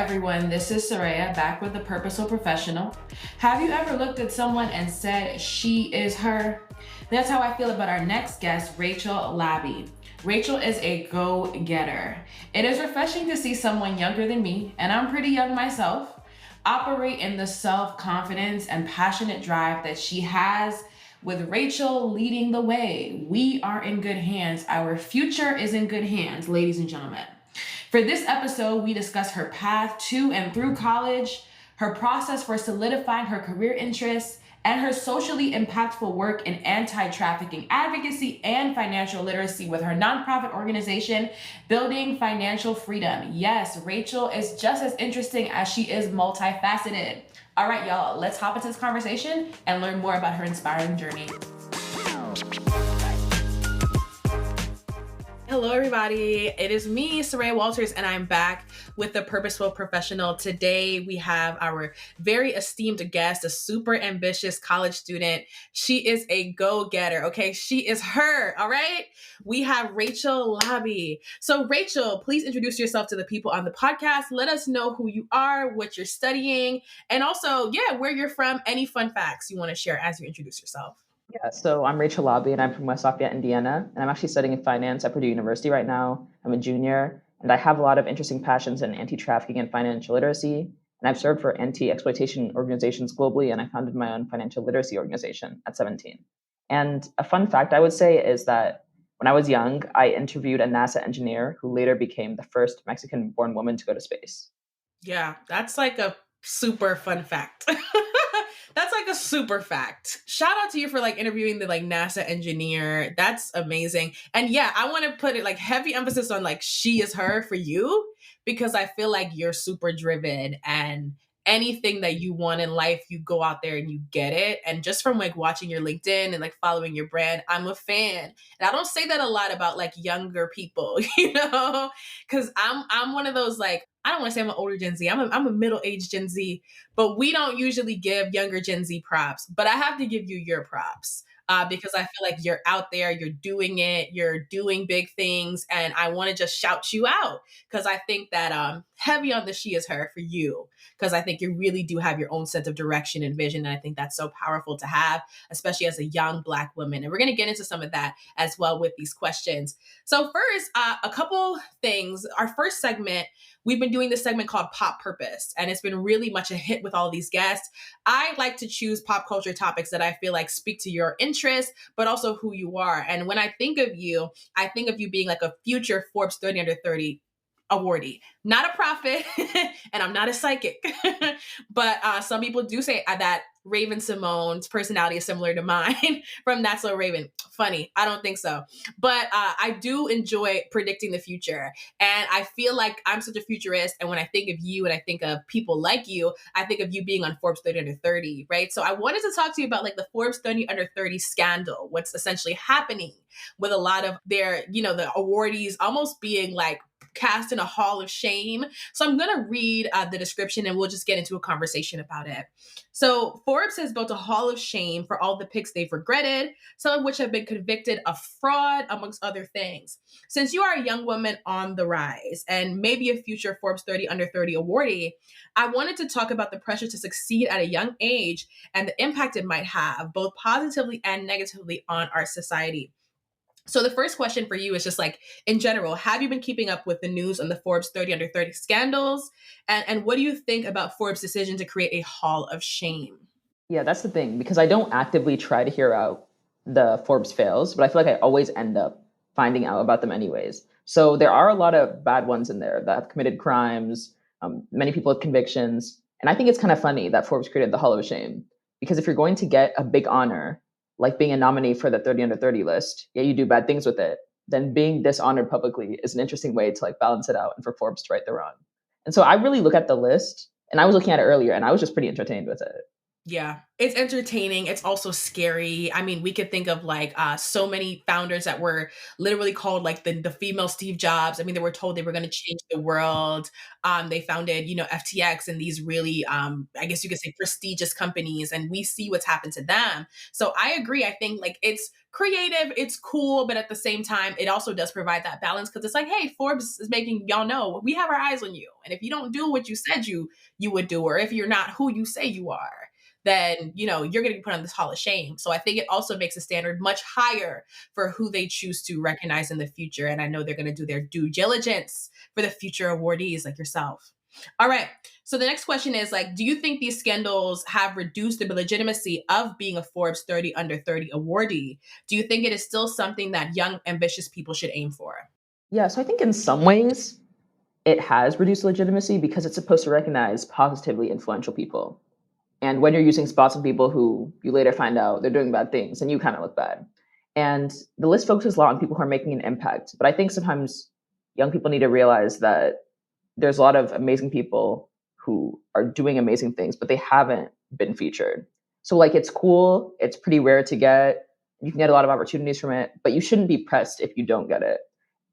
everyone, this is Soraya back with the Purposeful Professional. Have you ever looked at someone and said, she is her? That's how I feel about our next guest, Rachel Labi. Rachel is a go-getter. It is refreshing to see someone younger than me, and I'm pretty young myself, operate in the self-confidence and passionate drive that she has. With Rachel leading the way, we are in good hands. Our future is in good hands, ladies and gentlemen. For this episode, we discuss her path to and through college, her process for solidifying her career interests, and her socially impactful work in anti-trafficking advocacy and financial literacy with her nonprofit organization, Building Financial Freedom. Yes, Rachel is just as interesting as she is multifaceted. All right, y'all, let's hop into this conversation and learn more about her inspiring journey. Hello, everybody. It is me, Soraya Walters, and I'm back with the Purposeful Professional. Today, we have our very esteemed guest, a super ambitious college student. She is a go-getter, okay? She is her, all right? We have Rachel Labi. So, Rachel, please introduce yourself to the people on the podcast. Let us know who you are, what you're studying, and also, where you're from, any fun facts you want to share as you introduce yourself. Yeah, so I'm Rachel Labi, and I'm from West Lafayette, Indiana, and I'm actually studying in finance at Purdue University right now. I'm a junior, and I have a lot of interesting passions in anti-trafficking and financial literacy, and I've served for anti-exploitation organizations globally, and I founded my own financial literacy organization at 17. And a fun fact I would say is that when I was young, I interviewed a NASA engineer who later became the first Mexican-born woman to go to space. Yeah, that's like a super fun fact. That's like a super fact. Shout out to you for like interviewing the like NASA engineer. That's amazing. And yeah, I want to put it like heavy emphasis on like she is her for you, because I feel like you're super driven and anything that you want in life, you go out there and you get it. And just from like watching your LinkedIn and like following your brand, I'm a fan. And I don't say that a lot about like younger people, because I'm one of those like, I don't want to say I'm an older Gen Z. I'm a middle-aged Gen Z, but we don't usually give younger Gen Z props. But I have to give you your props because I feel like you're out there, you're doing it, you're doing big things, and I want to just shout you out because I think that heavy on the she is her for you, because I think you really do have your own sense of direction and vision, and I think that's so powerful to have, especially as a young Black woman. And we're going to get into some of that as well with these questions. So first, a couple things. Our first segment, we've been doing this segment called Pop Purpose, and it's been really much a hit with all these guests. I like to choose pop culture topics that I feel like speak to your interests, but also who you are. And when I think of you, I think of you being like a future Forbes 30 under 30 awardee, not a prophet, and I'm not a psychic, but some people do say that Raven Simone's personality is similar to mine from That's So Raven. Funny, I don't think so, but I do enjoy predicting the future, and I feel like I'm such a futurist, and when I think of you and I think of people like you, I think of you being on Forbes 30 under 30, right? So I wanted to talk to you about like the Forbes 30 under 30 scandal, what's essentially happening with a lot of their, the awardees almost being like cast in a hall of shame. So I'm going to read the description and we'll just get into a conversation about it. So Forbes has built a hall of shame for all the picks they've regretted, some of which have been convicted of fraud, amongst other things. Since you are a young woman on the rise and maybe a future Forbes 30 under 30 awardee, I wanted to talk about the pressure to succeed at a young age and the impact it might have, both positively and negatively, on our society. So the first question for you is just like, in general, have you been keeping up with the news on the Forbes 30 under 30 scandals? And what do you think about Forbes' decision to create a hall of shame? Yeah, that's the thing, because I don't actively try to hear out the Forbes fails, but I feel like I always end up finding out about them anyways. So there are a lot of bad ones in there that have committed crimes, many people with convictions. And I think it's kind of funny that Forbes created the hall of shame, because if you're going to get a big honor, like being a nominee for the 30 under 30 list, you do bad things with it, then being dishonored publicly is an interesting way to like balance it out and for Forbes to right the wrong. And so I really look at the list, and I was looking at it earlier and I was just pretty entertained with it. Yeah, it's entertaining. It's also scary. I mean, we could think of like so many founders that were literally called like the female Steve Jobs. I mean, they were told they were going to change the world. They founded, FTX and these really, I guess you could say, prestigious companies, and we see what's happened to them. So I agree. I think like it's creative, it's cool, but at the same time, it also does provide that balance because it's like, hey, Forbes is making y'all know we have our eyes on you, and if you don't do what you said you would do, or if you're not who you say you are, then you're going to be put on this hall of shame. So I think it also makes the standard much higher for who they choose to recognize in the future. And I know they're going to do their due diligence for the future awardees like yourself. All right. So the next question is like, do you think these scandals have reduced the legitimacy of being a Forbes 30 under 30 awardee? Do you think it is still something that young, ambitious people should aim for? Yeah, so I think in some ways it has reduced legitimacy because it's supposed to recognize positively influential people. And when you're using spots of people who you later find out they're doing bad things and you kind of look bad. And the list focuses a lot on people who are making an impact. But I think sometimes young people need to realize that there's a lot of amazing people who are doing amazing things, but they haven't been featured. So like it's cool, it's pretty rare to get. You can get a lot of opportunities from it, but you shouldn't be pressed if you don't get it.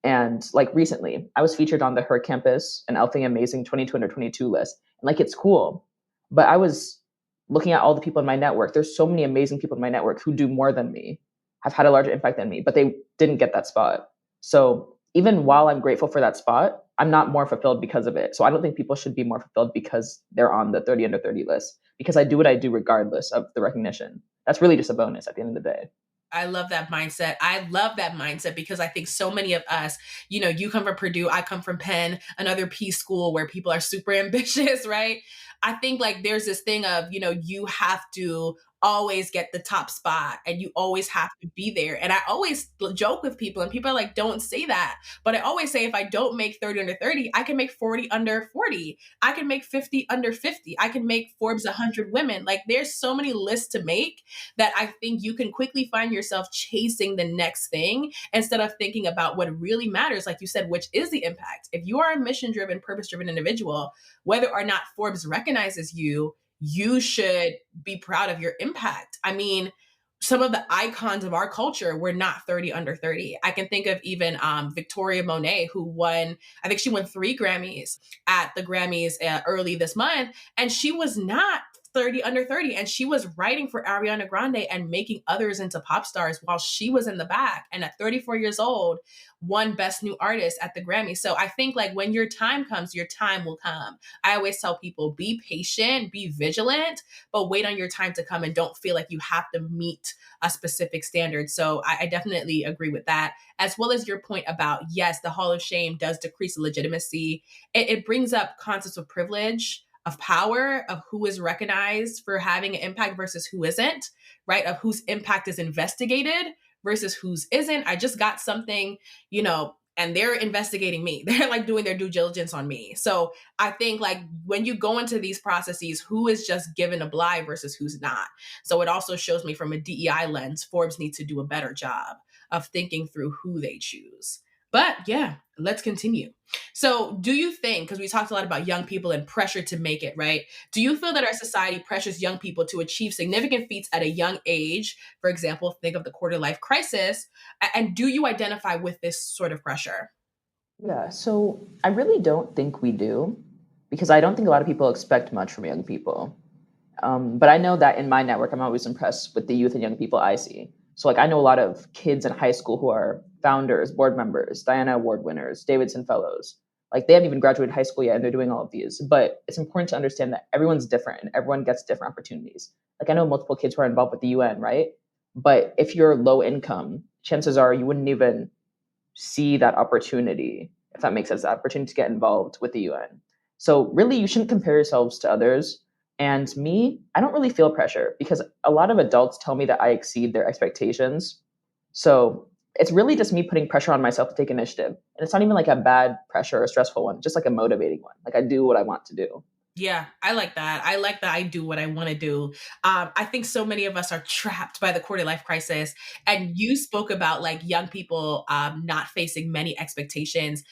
And like recently, I was featured on the Her Campus and Elfing Amazing 22 under 22 list. And like it's cool. But I was looking at all the people in my network. There's so many amazing people in my network who do more than me, have had a larger impact than me, but they didn't get that spot. So even while I'm grateful for that spot, I'm not more fulfilled because of it. So I don't think people should be more fulfilled because they're on the 30 under 30 list, because I do what I do regardless of the recognition. That's really just a bonus at the end of the day. I love that mindset. I love that mindset because I think so many of us, you come from Purdue, I come from Penn, another P school where people are super ambitious, right? I think like there's this thing of, you have to always get the top spot and you always have to be there. And I always joke with people and people are like, don't say that. But I always say if I don't make 30 under 30, I can make 40 under 40. I can make 50 under 50. I can make Forbes 100 women. Like there's so many lists to make that I think you can quickly find yourself chasing the next thing instead of thinking about what really matters, like you said, which is the impact. If you are a mission driven, purpose driven individual, whether or not Forbes recognizes you, you should be proud of your impact. I mean, some of the icons of our culture were not 30 under 30. I can think of even Victoria Monet, who won, I think she won 3 Grammys at the Grammys early this month, and she was not 30 under 30, and she was writing for Ariana Grande and making others into pop stars while she was in the back, and at 34 years old won best new artist at the Grammy. So I think like when your time comes, your time will come. I always tell people be patient, be vigilant, but wait on your time to come and don't feel like you have to meet a specific standard. So I definitely agree with that, as well as your point about, yes, the Hall of Shame does decrease legitimacy. It brings up concepts of privilege, of power, of who is recognized for having an impact versus who isn't, right? Of whose impact is investigated versus whose isn't. I just got something, and they're investigating me. They're like doing their due diligence on me. So I think like when you go into these processes, who is just given a bly versus who's not. So it also shows me from a DEI lens, Forbes needs to do a better job of thinking through who they choose. But yeah, let's continue. So, do you think, because we talked a lot about young people and pressure to make it, right? Do you feel that our society pressures young people to achieve significant feats at a young age? For example, think of the quarter life crisis. And do you identify with this sort of pressure? Yeah, so I really don't think we do, because I don't think a lot of people expect much from young people. But I know that in my network, I'm always impressed with the youth and young people I see. So, like, I know a lot of kids in high school who are founders, board members, Diana Award winners, Davidson Fellows. Like, they haven't even graduated high school yet, and they're doing all of these. But it's important to understand that everyone's different and everyone gets different opportunities. Like, I know multiple kids who are involved with the UN, right? But if you're low income, chances are you wouldn't even see that opportunity, if that makes sense, the opportunity to get involved with the UN. So really, you shouldn't compare yourselves to others. And me, I don't really feel pressure because a lot of adults tell me that I exceed their expectations. So it's really just me putting pressure on myself to take initiative. And it's not even like a bad pressure or a stressful one, just like a motivating one. Like I do what I want to do. Yeah, I like that. I like that I do what I want to do. I think so many of us are trapped by the quarter life crisis. And you spoke about like young people not facing many expectations.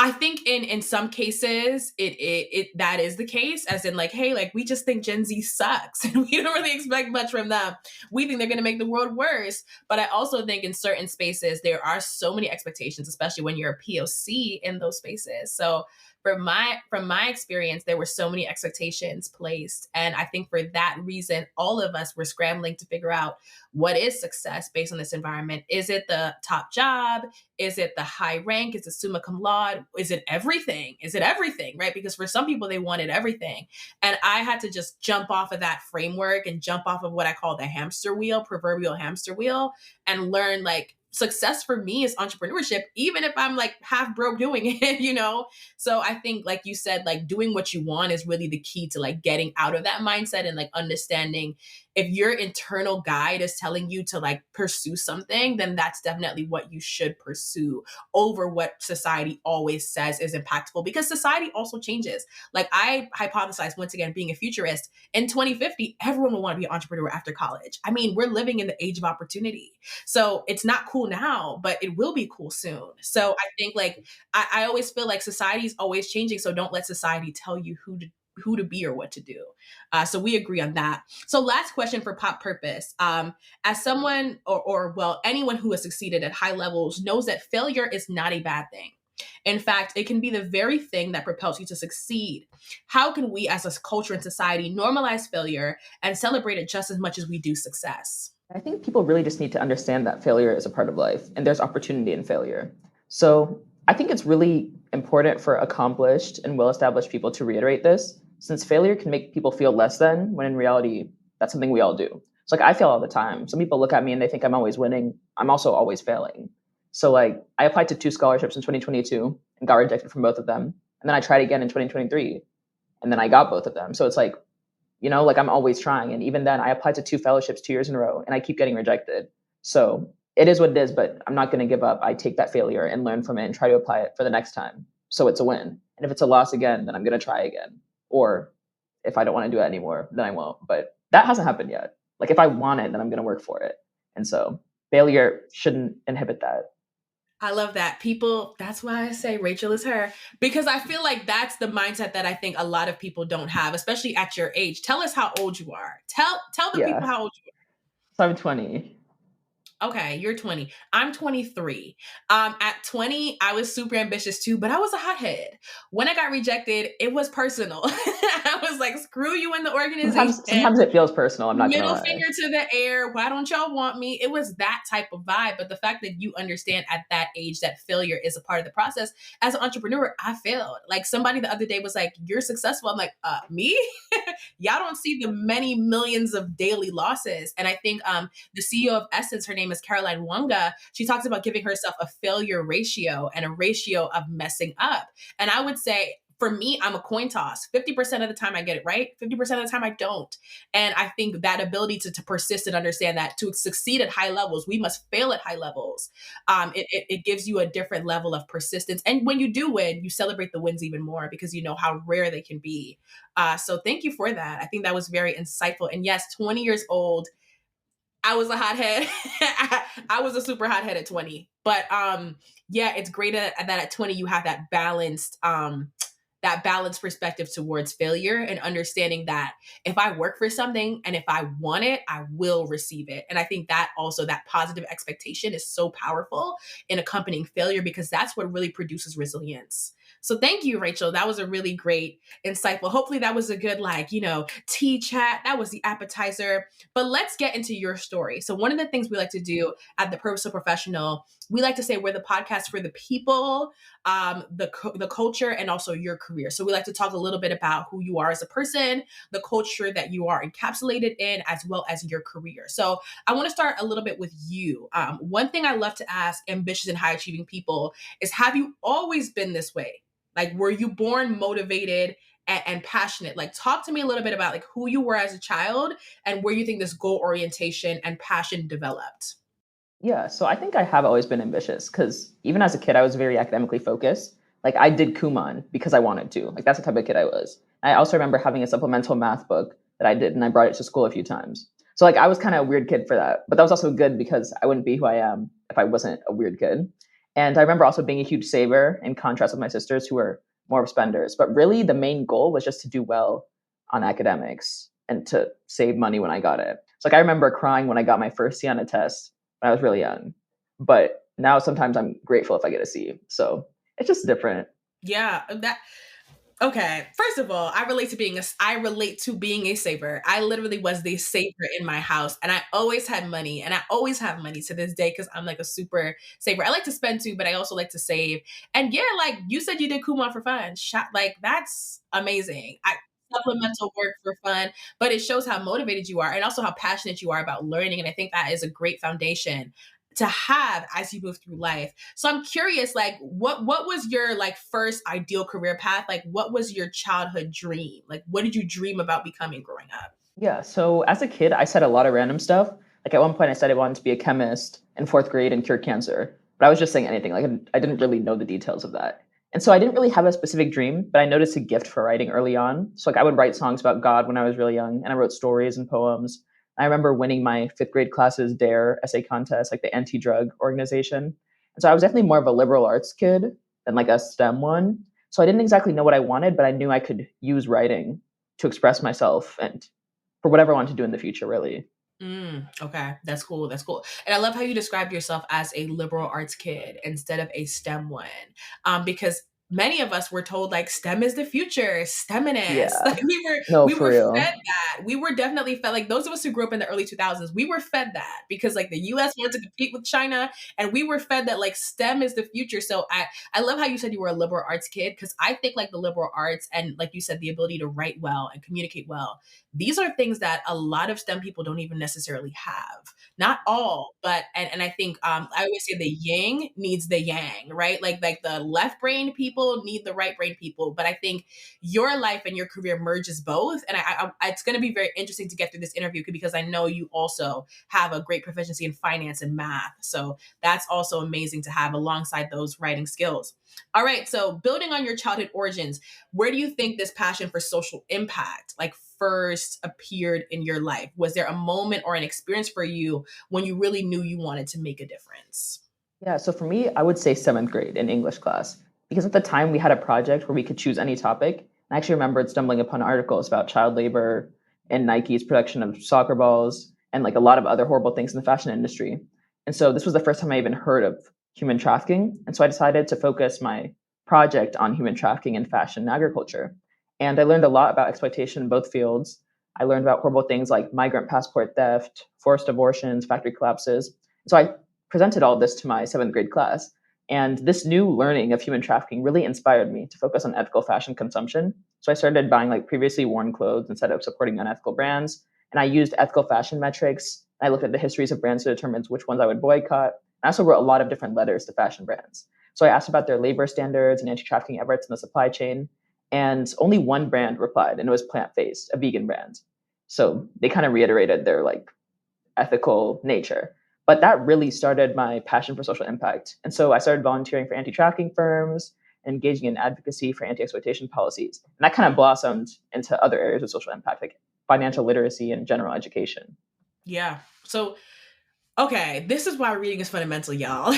I think in some cases it that is the case, as in like, hey, like we just think Gen Z sucks and we don't really expect much from them. We think they're gonna make the world worse. But I also think in certain spaces there are so many expectations, especially when you're a POC in those spaces. So from my experience, there were so many expectations placed. And I think for that reason, all of us were scrambling to figure out what is success based on this environment. Is it the top job? Is it the high rank? Is it summa cum laude? Is it everything? Is it everything? Right? Because for some people, they wanted everything. And I had to just jump off of that framework and jump off of what I call the hamster wheel, proverbial hamster wheel, and learn like success for me is entrepreneurship, even if I'm like half broke doing it, you know? So I think, like you said, like doing what you want is really the key to like getting out of that mindset and like understanding if your internal guide is telling you to like pursue something, then that's definitely what you should pursue over what society always says is impactful, because society also changes. Like I hypothesize, once again, being a futurist, in 2050, everyone will want to be an entrepreneur after college. I mean, we're living in the age of opportunity. So it's not cool now, but it will be cool soon. So I think like I always feel like society is always changing. So don't let society tell you who to be or what to do. So we agree on that. So last question for Pop Purpose. As someone or well, anyone who has succeeded at high levels knows that failure is not a bad thing. In fact, it can be the very thing that propels you to succeed. How can we as a culture and society normalize failure and celebrate it just as much as we do success? I think people really just need to understand that failure is a part of life and there's opportunity in failure. So I think it's really important for accomplished and well established people to reiterate this, since failure can make people feel less than when in reality, that's something we all do. It's like I fail all the time. Some people look at me and they think I'm always winning. I'm also always failing. So like I applied to 2 scholarships in 2022 and got rejected from both of them. And then I tried again in 2023 and then I got both of them. So it's like, like I'm always trying. And even then, I applied to 2 fellowships 2 years in a row and I keep getting rejected. So it is what it is, but I'm not going to give up. I take that failure and learn from it and try to apply it for the next time. So it's a win. And if it's a loss again, then I'm going to try again. Or if I don't want to do it anymore, then I won't. But that hasn't happened yet. Like if I want it, then I'm going to work for it. And so failure shouldn't inhibit that. I love that. People, that's why I say Rachel is her, because I feel like that's the mindset that I think a lot of people don't have, especially at your age. Tell us how old you are. Tell the people Yeah. how old you So I'm 20. Okay, you're 20. I'm 23. At 20, I was super ambitious too, but I was a hothead. When I got rejected, it was personal. I was like, screw you in the organization. Sometimes it feels personal. I'm not going to Middle lie. finger to the air. Why don't y'all want me? It was that type of vibe. But the fact that you understand at that age that failure is a part of the process. As an entrepreneur, I failed. Like somebody the other day was like, you're successful. I'm like, me? Y'all don't see the many millions of daily losses. And I think the CEO of Essence, her name is Caroline Wonga, she talks about giving herself a failure ratio and a ratio of messing up. And I would say, for me, I'm a coin toss. 50% of the time I get it right, 50% of the time I don't. And I think that ability to persist and understand that to succeed at high levels, we must fail at high levels. It gives you a different level of persistence. And when you do win, you celebrate the wins even more because you know how rare they can be. So thank you for that. I think that was very insightful. And yes, 20 years old, I was a hothead. I was a super hothead at 20. But yeah, it's great that at 20 you have that balanced perspective towards failure and understanding that if I work for something and if I want it, I will receive it. And I think that also that positive expectation is so powerful in accompanying failure because that's what really produces resilience. So thank you, Rachel. That was a really great, insightful. Hopefully that was a good, tea chat. That was the appetizer. But let's get into your story. So one of the things we like to do at the Purposeful Professional, we like to say we're the podcast for the people, the culture, and also your career. So we like to talk a little bit about who you are as a person, the culture that you are encapsulated in, as well as your career. So I want to start a little bit with you. One thing I love to ask ambitious and high achieving people is, have you always been this way? Like, were you born motivated and passionate? Like, talk to me a little bit about like who you were as a child and where you think this goal orientation and passion developed. Yeah, so I think I have always been ambitious because even as a kid, I was very academically focused. Like I did Kumon because I wanted to. Like that's the type of kid I was. I also remember having a supplemental math book that I did, and I brought it to school a few times. So like I was kind of a weird kid for that, but that was also good because I wouldn't be who I am if I wasn't a weird kid. And I remember also being a huge saver in contrast with my sisters who were more of spenders. But really, the main goal was just to do well on academics and to save money when I got it. So, like, I remember crying when I got my first C on a test when I was really young. But now sometimes I'm grateful if I get a C. So it's just different. Yeah, that okay. First of all, I relate to being a saver. I literally was the saver in my house, and I always had money, and I always have money to this day because I'm like a super saver. I like to spend too, but I also like to save. And yeah, like you said, you did Kumon for fun. Like that's amazing. I supplemental work for fun, but it shows how motivated you are and also how passionate you are about learning. And I think that is a great foundation to have as you move through life. So I'm curious, like, what was your like first ideal career path? Like, what was your childhood dream? Like, what did you dream about becoming growing up? Yeah. So as a kid, I said a lot of random stuff. Like at one point, I said I wanted to be a chemist in fourth grade and cure cancer, but I was just saying anything. Like I didn't really know the details of that. And so I didn't really have a specific dream, but I noticed a gift for writing early on. So like I would write songs about God when I was really young, and I wrote stories and poems. I remember winning my fifth grade class's Dare essay contest, like the anti-drug organization. And so I was definitely more of a liberal arts kid than like a STEM one. So I didn't exactly know what I wanted, but I knew I could use writing to express myself and for whatever I want to do in the future, really. Okay, that's cool. That's cool. And I love how you described yourself as a liberal arts kid instead of a STEM one, because many of us were told like STEM is the future, STEMinist. Yeah. Like No, we for were fed real. that. We were definitely fed like those of us who grew up in the early 2000s. We were fed that because like the U.S. wanted to compete with China, and we were fed that like STEM is the future. So I love how you said you were a liberal arts kid because I think like the liberal arts and like you said the ability to write well and communicate well, these are things that a lot of STEM people don't even necessarily have. Not all, but and I think I always say the yin needs the yang, right? Like the left brain people need the right brain people. But I think your life and your career merges both, and it's going to be very interesting to get through this interview because I know you also have a great proficiency in finance and math, so that's also amazing to have alongside those writing skills. All right, so building on your childhood origins, where do you think this passion for social impact like first appeared in your life? Was there a moment or an experience for you when you really knew you wanted to make a difference? Yeah, so for me, I would say seventh grade in English class, because at the time we had a project where we could choose any topic. I actually remembered stumbling upon articles about child labor and Nike's production of soccer balls and like a lot of other horrible things in the fashion industry. And so this was the first time I even heard of human trafficking. And so I decided to focus my project on human trafficking in fashion and agriculture. And I learned a lot about exploitation in both fields. I learned about horrible things like migrant passport theft, forced abortions, factory collapses. So I presented all of this to my seventh grade class. And this new learning of human trafficking really inspired me to focus on ethical fashion consumption. So I started buying like previously worn clothes instead of supporting unethical brands. And I used ethical fashion metrics. I looked at the histories of brands to determine which ones I would boycott. I also wrote a lot of different letters to fashion brands. So I asked about their labor standards and anti-trafficking efforts in the supply chain. And only one brand replied, and it was Plant Faced, a vegan brand. So they kind of reiterated their like ethical nature. But that really started my passion for social impact. And so I started volunteering for anti trafficking firms, engaging in advocacy for anti exploitation policies. And that kind of blossomed into other areas of social impact, like financial literacy and general education. Yeah. So okay, this is why reading is fundamental, y'all.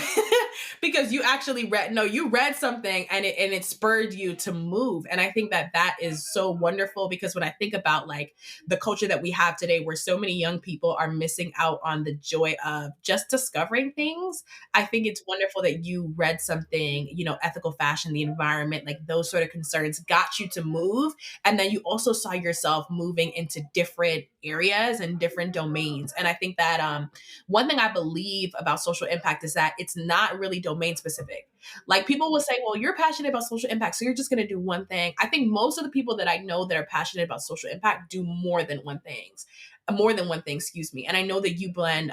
Because you actually read no, you read something and it spurred you to move. And I think that that is so wonderful because when I think about like the culture that we have today where so many young people are missing out on the joy of just discovering things, I think it's wonderful that you read something, ethical fashion, the environment, like those sort of concerns got you to move, and then you also saw yourself moving into different areas and different domains. And I think that one thing I believe about social impact is that it's not really domain specific. Like people will say, well, you're passionate about social impact, so you're just going to do one thing. I think most of the people that I know that are passionate about social impact do more than one thing, excuse me. And I know that you blend,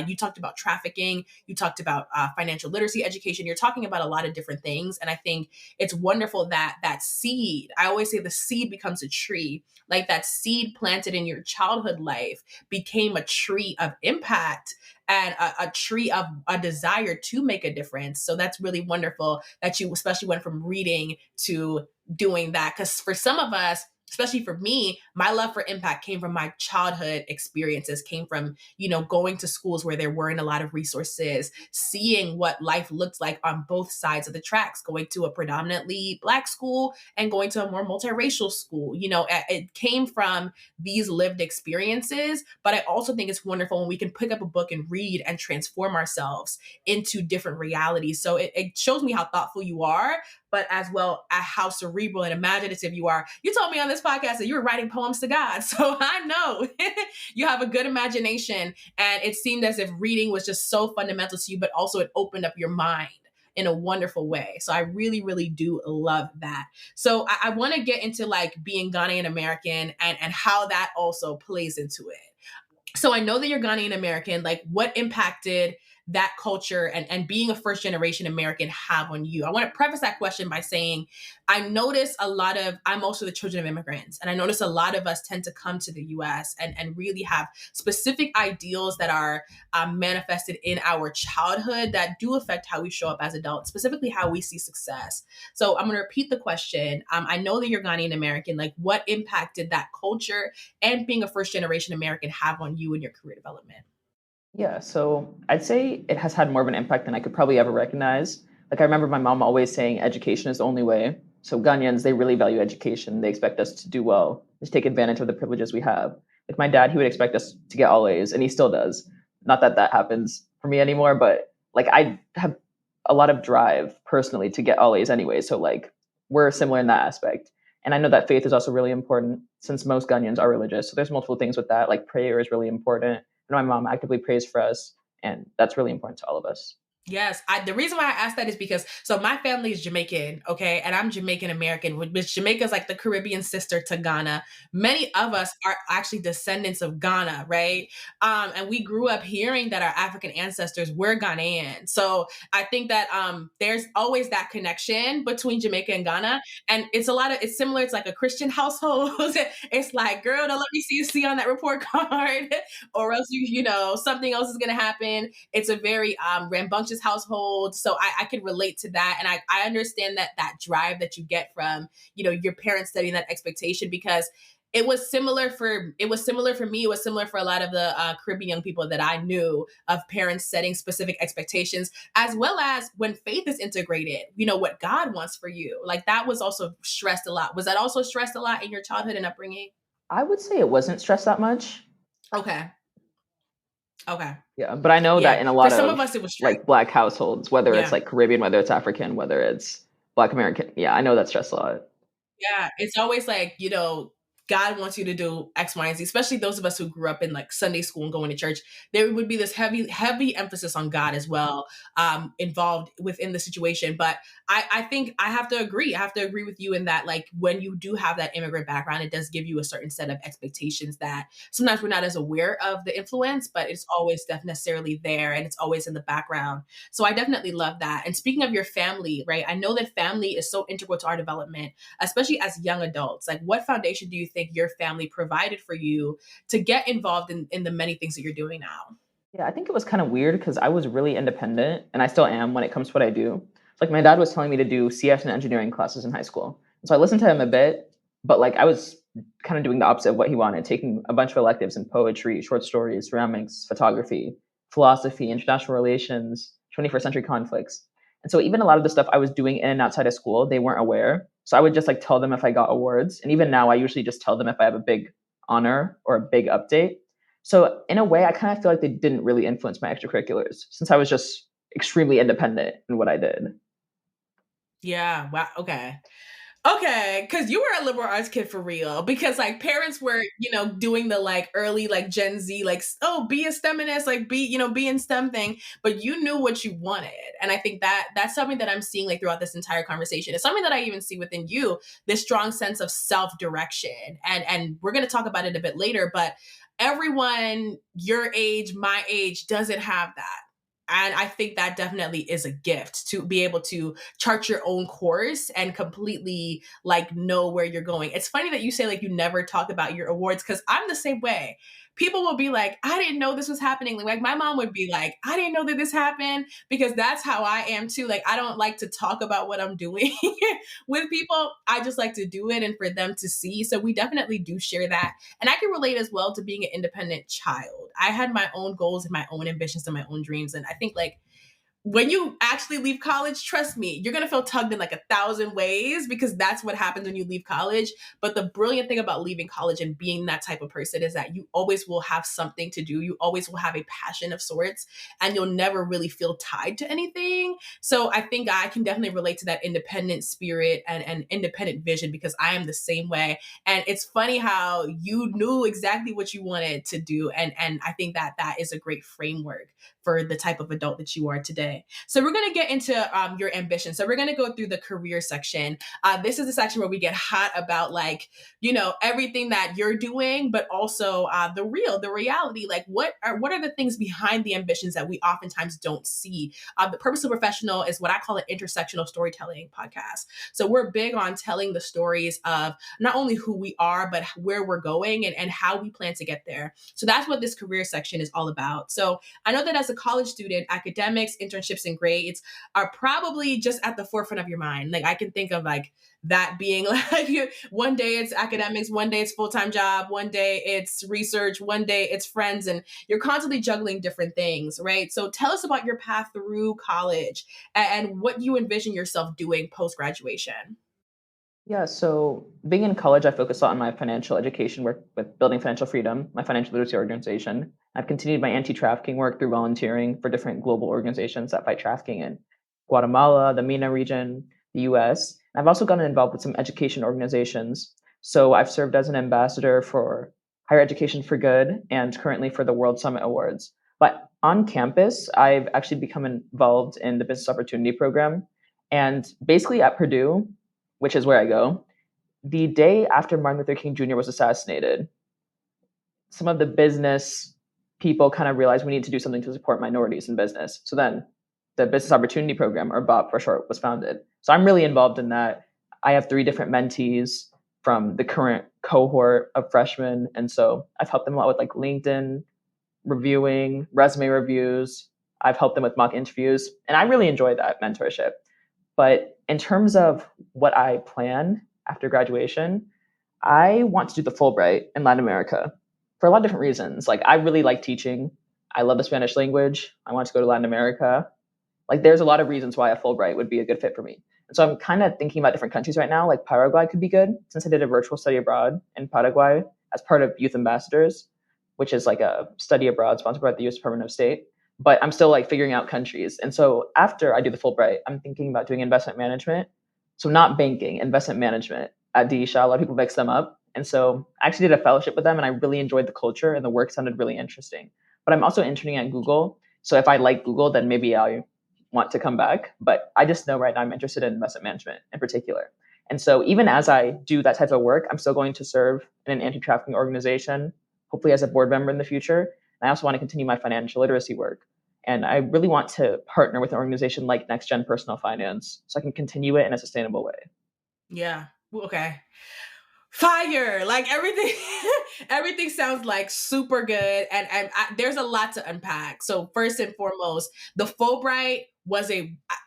you talked about trafficking, you talked about financial literacy education, you're talking about a lot of different things. And I think it's wonderful that that seed, I always say the seed becomes a tree, like that seed planted in your childhood life became a tree of impact and a tree of a desire to make a difference. So that's really wonderful that you especially went from reading to doing that. Because for some of us, especially for me, my love for impact came from my childhood experiences, came from, going to schools where there weren't a lot of resources, seeing what life looked like on both sides of the tracks, going to a predominantly Black school and going to a more multiracial school. It came from these lived experiences, but I also think it's wonderful when we can pick up a book and read and transform ourselves into different realities. So it shows me how thoughtful you are, but as well as how cerebral and imaginative you are. You told me on this podcast that you were writing poems to God. So I know you have a good imagination. And it seemed as if reading was just so fundamental to you, but also it opened up your mind in a wonderful way. So I really, really do love that. So I want to get into like being Ghanaian American and how that also plays into it. So I know that you're Ghanaian American. Like, what impacted that culture and being a first generation American have on you? I want to preface that question by saying I notice I'm also the children of immigrants, and I notice a lot of us tend to come to the US and really have specific ideals that are manifested in our childhood that do affect how we show up as adults, specifically how we see success. So I'm going to repeat the question. I know that you're Ghanaian American. Like, what impact did that culture and being a first generation American have on you and your career development? Yeah, so I'd say it has had more of an impact than I could probably ever recognize. Like I remember my mom always saying education is the only way. So Ghanaians, they really value education. They expect us to do well, to take advantage of the privileges we have. Like my dad, he would expect us to get all A's, and he still does. Not that that happens for me anymore, but like I have a lot of drive personally to get all A's anyway. So like we're similar in that aspect. And I know that faith is also really important since most Ghanaians are religious. So there's multiple things with that. Like prayer is really important, and my mom actively prays for us, and that's really important to all of us. Yes, the reason why I asked that is because my family is Jamaican, okay, and I'm Jamaican American, which Jamaica is like the Caribbean sister to Ghana. Many of us are actually descendants of Ghana, right? And we grew up hearing that our African ancestors were Ghanaian. So I think that there's always that connection between Jamaica and Ghana, and it's similar. It's like a Christian household. It's like, girl, don't let me see you see on that report card, or else something else is gonna happen. It's a very rambunctious household. So I can relate to that. And I understand that drive that you get from, your parents setting that expectation, because it was similar for me. It was similar for a lot of the Caribbean young people that I knew, of parents setting specific expectations, as well as when faith is integrated, what God wants for you. Like that was also stressed a lot. Was that also stressed a lot in your childhood and upbringing? I would say it wasn't stressed that much. Okay. Okay. Yeah, but I know that Yeah. in a For lot some of of us, it was stressed. like black households, whether it's Yeah. like Caribbean, whether it's African, whether it's Black American, yeah, I know that's stressed a lot. Yeah, it's always like, God wants you to do X, Y, and Z, especially those of us who grew up in like Sunday school and going to church. There would be this heavy, heavy emphasis on God as well, involved within the situation. But I think I have to agree. I have to agree with you in that, like, when you do have that immigrant background, it does give you a certain set of expectations that sometimes we're not as aware of the influence, but it's always necessarily there and it's always in the background. So I definitely love that. And speaking of your family, right? I know that family is so integral to our development, especially as young adults. Like, what foundation do you think your family provided for you to get involved in the many things that you're doing now? Yeah, I think it was kind of weird because I was really independent, and I still am when it comes to what I do. It's like my dad was telling me to do CS and engineering classes in high school. So I listened to him a bit, but like I was kind of doing the opposite of what he wanted, taking a bunch of electives in poetry, short stories, ceramics, photography, philosophy, international relations, 21st century conflicts. And so even a lot of the stuff I was doing in and outside of school, they weren't aware. So I would just like tell them if I got awards. And even now I usually just tell them if I have a big honor or a big update. So in a way, I kind of feel like they didn't really influence my extracurriculars since I was just extremely independent in what I did. Yeah. Wow. Okay. Okay, because you were a liberal arts kid for real. Because like parents were, doing the like early like Gen Z, like, oh, be a STEMinist, like be in STEM thing, but you knew what you wanted. And I think that that's something that I'm seeing like throughout this entire conversation. It's something that I even see within you, this strong sense of self-direction. And we're gonna talk about it a bit later, but everyone your age, my age, doesn't have that. And I think that definitely is a gift to be able to chart your own course and completely like know where you're going. It's funny that you say like you never talk about your awards, because I'm the same way. people will be like, I didn't know this was happening. Like my mom would be like, I didn't know that this happened, because that's how I am too. Like I don't like to talk about what I'm doing with people. I just like to do it and for them to see. So we definitely do share that. And I can relate as well to being an independent child. I had my own goals and my own ambitions and my own dreams. And I think like when you actually leave college, trust me, you're going to feel tugged in like 1,000 ways, because that's what happens when you leave college. But the brilliant thing about leaving college and being that type of person is that you always will have something to do. You always will have a passion of sorts, and you'll never really feel tied to anything. So I think I can definitely relate to that independent spirit and independent vision, because I am the same way. And it's funny how you knew exactly what you wanted to do. And I think that that is a great framework for the type of adult that you are today. So we're going to get into your ambition. So we're going to go through the career section. This is the section where we get hot about like, everything that you're doing, but also the reality. Like what are the things behind the ambitions that we oftentimes don't see? The Purposeful Professional is what I call an intersectional storytelling podcast. So we're big on telling the stories of not only who we are, but where we're going and how we plan to get there. So that's what this career section is all about. So I know that as a college student, academics, internships, and grades are probably just at the forefront of your mind. Like I can think of like that being like one day it's academics, one day it's full-time job, one day it's research, one day it's friends, and you're constantly juggling different things, right? So tell us about your path through college and what you envision yourself doing post-graduation. Yeah, so being in college, I focused a lot on my financial education work with Building Financial Freedom, my financial literacy organization. I've continued my anti-trafficking work through volunteering for different global organizations that fight trafficking in Guatemala, the MENA region, the US. I've also gotten involved with some education organizations. So I've served as an ambassador for Higher Education for Good and currently for the World Summit Awards. But on campus, I've actually become involved in the Business Opportunity Program. And basically at Purdue, which is where I go, the day after Martin Luther King Jr. was assassinated, some of the business people kind of realized we need to do something to support minorities in business. So then the Business Opportunity Program, or BOP for short, was founded. So I'm really involved in that. I have 3 different mentees from the current cohort of freshmen. And so I've helped them a lot with like LinkedIn reviewing, resume reviews. I've helped them with mock interviews. And I really enjoy that mentorship. But in terms of what I plan after graduation, I want to do the Fulbright in Latin America for a lot of different reasons. Like, I really like teaching. I love the Spanish language. I want to go to Latin America. Like, there's a lot of reasons why a Fulbright would be a good fit for me. And so I'm kind of thinking about different countries right now. Like, Paraguay could be good since I did a virtual study abroad in Paraguay as part of Youth Ambassadors, which is like a study abroad sponsored by the US Department of State. But I'm still like figuring out countries. And so after I do the Fulbright, I'm thinking about doing investment management. So not banking, investment management at DESHA. A lot of people mix them up. And so I actually did a fellowship with them and I really enjoyed the culture and the work sounded really interesting. But I'm also interning at Google. So if I like Google, then maybe I want to come back. But I just know right now I'm interested in investment management in particular. And so even as I do that type of work, I'm still going to serve in an anti-trafficking organization, hopefully as a board member in the future. And I also want to continue my financial literacy work. And I really want to partner with an organization like Next Gen Personal Finance so I can continue it in a sustainable way. Yeah. Okay. Fire, like everything. Everything sounds like super good, and there's a lot to unpack. So first and foremost, the Fulbright was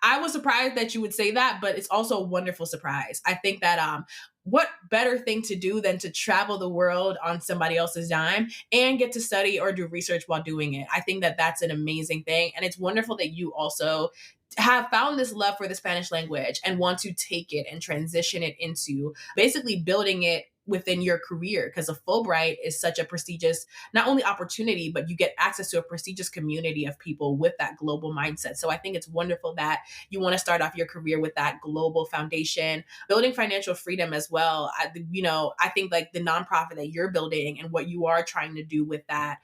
I was surprised that you would say that, but it's also a wonderful surprise. I think that what better thing to do than to travel the world on somebody else's dime and get to study or do research while doing it. I think that that's an amazing thing, and it's wonderful that you also have found this love for the Spanish language and want to take it and transition it into basically building it within your career, because a Fulbright is such a prestigious not only opportunity, but you get access to a prestigious community of people with that global mindset. So I think it's wonderful that you want to start off your career with that global foundation, building financial freedom as well. I think like the nonprofit that you're building and what you are trying to do with that,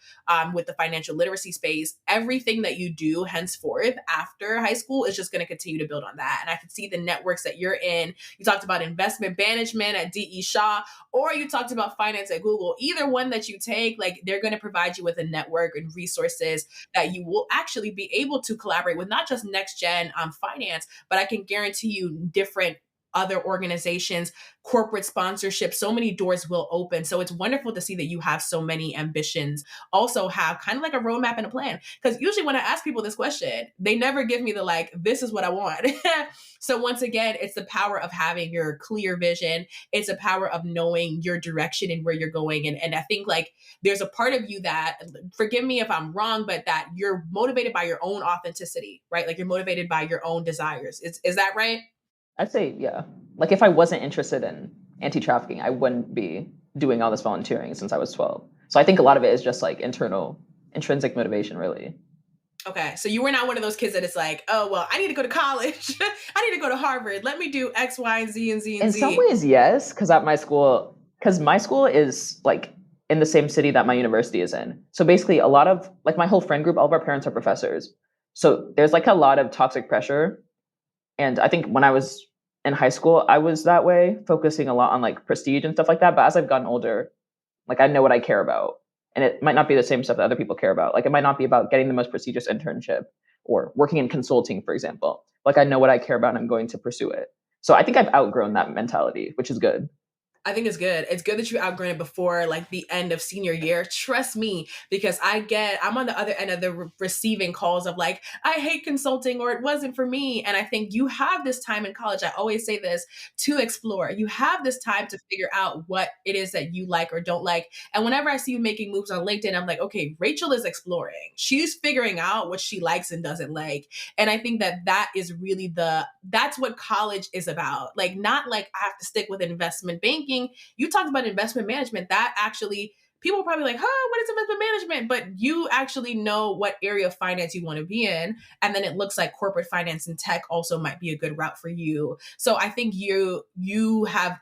with the financial literacy space, everything that you do henceforth after high school is just going to continue to build on that. And I can see the networks that you're in. You talked about investment management at DE Shaw, or you talked about finance at Google. Either one that you take, like they're going to provide you with a network and resources that you will actually be able to collaborate with, not just next gen finance, but I can guarantee you different other organizations, corporate sponsorship, so many doors will open. So it's wonderful to see that you have so many ambitions, also have kind of like a roadmap and a plan. Because usually when I ask people this question, they never give me the like, this is what I want. So once again, it's the power of having your clear vision. It's a power of knowing your direction and where you're going. And I think like there's a part of you that, forgive me if I'm wrong, but that you're motivated by your own authenticity, right? Like you're motivated by your own desires. Is that right? I'd say, yeah. Like if I wasn't interested in anti-trafficking, I wouldn't be doing all this volunteering since I was 12. So I think a lot of it is just like internal, intrinsic motivation, really. Okay, so you were not one of those kids that it's like, oh well, I need to go to college, I need to go to Harvard. Let me do X, Y, and Z and Z and In some Z. ways, yes, because my school is like in the same city that my university is in. So basically, a lot of like my whole friend group, all of our parents are professors. So there's like a lot of toxic pressure. And I think when I was in high school, I was that way, focusing a lot on like prestige and stuff like that. But as I've gotten older, like I know what I care about. And it might not be the same stuff that other people care about. Like it might not be about getting the most prestigious internship or working in consulting, for example. Like I know what I care about and I'm going to pursue it. So I think I've outgrown that mentality, which is good. I think it's good. It's good that you outgrown it before like the end of senior year. Trust me, because I'm on the other end of the receiving calls of like, I hate consulting or it wasn't for me. And I think you have this time in college. I always say this, to explore. You have this time to figure out what it is that you like or don't like. And whenever I see you making moves on LinkedIn, I'm like, okay, Rachel is exploring. She's figuring out what she likes and doesn't like. And I think that that is really that's what college is about. Like, not like I have to stick with investment banking. You talked about investment management. That actually, people are probably like, huh, what is investment management? But you actually know what area of finance you want to be in. And then it looks like corporate finance and tech also might be a good route for you. So I think you have